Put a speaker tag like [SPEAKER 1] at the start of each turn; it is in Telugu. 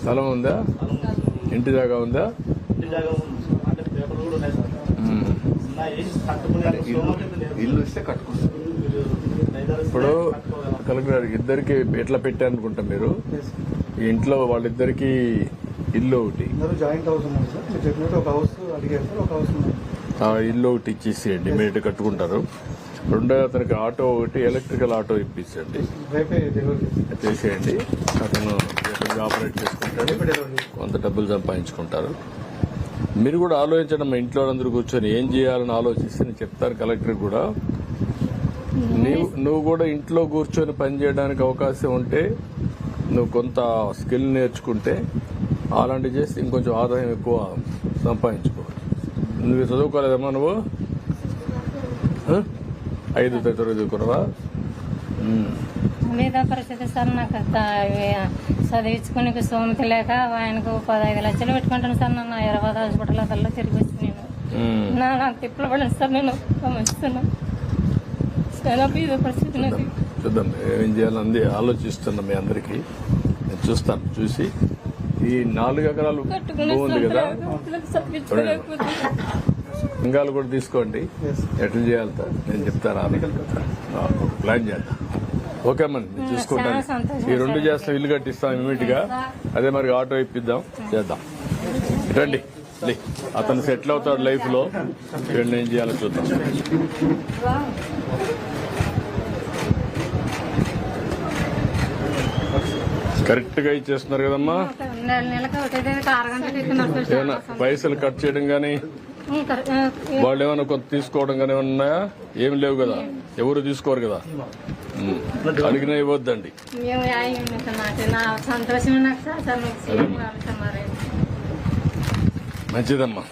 [SPEAKER 1] స్థలం ఉందా? ఇంటి జాగా ఉందా?
[SPEAKER 2] ఇల్లు ఇస్తే కట్టుకుంటారు.
[SPEAKER 1] ఇప్పుడు కలెక్టర్ ఇద్దరికి ఎట్లా పెట్టారనుకుంటా మీరు? ఈ ఇంట్లో వాళ్ళిద్దరికి ఇల్లు ఒకటి,
[SPEAKER 3] జాయింట్ హౌస్ ఉంది సార్. మీరు చెప్పినట్టు ఒక హౌస్ అడిగారు సార్, ఒక హౌస్ ఉంది.
[SPEAKER 1] ఆ ఇల్లు ఒకటి ఇచ్చేసేయండి, మీరు కట్టుకుంటారు. రెండో అతనికి ఆటో ఒకటి, ఎలక్ట్రికల్ ఆటో ఇప్పించండి,
[SPEAKER 3] రేపే డెలివరీ
[SPEAKER 1] చేసేయండి. అతను ఆపరేట్ చేసుకుంటాడు, కొంత డబ్బులు సంపాదించుకుంటారు. మీరు కూడా ఆలోచించండి, మా ఇంట్లో అందరూ కూర్చొని ఏం చేయాలని ఆలోచిస్తే నేను చెప్తాను కలెక్టర్ కూడా. నువ్వు కూడా ఇంట్లో కూర్చొని పనిచేయడానికి అవకాశం ఉంటే, నువ్వు కొంత స్కిల్ నేర్చుకుంటే అలాంటివి చేస్తే ఇంకొంచెం ఆదాయం ఎక్కువ సంపాదించుకోవచ్చు. నువ్వు చదువుకోలేదమ్మా? నువ్వు 5వ తరగతి చదువుకున్నావా?
[SPEAKER 4] మీద పరిస్థితి సార్. నాకు చదివించుకునే స్తోమత లేక ఆయనకు 15 లక్షలు పెట్టుకుంటాను సార్. నన్ను 20 హాస్పిటల్ అదల్లో తిరిగి వచ్చి నాకు తిప్పలు పడను సార్. నేను ఇస్తున్నా చాలా మీద పరిస్థితి నాకు.
[SPEAKER 1] చూద్దాం ఏం చేయాలని ఆలోచిస్తున్నా. మీ అందరికీ నేను చూస్తాను. చూసి ఈ 4 ఎకరాలు బాగుంది కదా, లింగాలు కూడా తీసుకోండి. ఎట్లా చేయాలి నేను చెప్తాను, ప్లాన్ చేద్దాం. ఓకే అమ్మా, నేను చూసుకుంటాను. ఈ 2 చేస్తాం, ఇల్లు కట్టిస్తాం ఇమీడియట్ గా. అదే మరి ఆటో ఇప్పిద్దాం, చేద్దాం. రండి, అతను సెటిల్ అవుతాడు లైఫ్ లో. ఇక్కడ ఏం చేయాలో చూద్దాం. కరెక్ట్ గా ఇచ్చేస్తున్నారు కదమ్మా. ఏమైనా పైసలు కట్ చేయడం గానీ, వాళ్ళు ఏమైనా కొంత తీసుకోవడం కానీ ఏమైనా ఉన్నాయా? ఏమి లేవు కదా, ఎవరు తీసుకోరు కదా. అడిగినా ఇవ్వద్దండి. మంచిదమ్మా.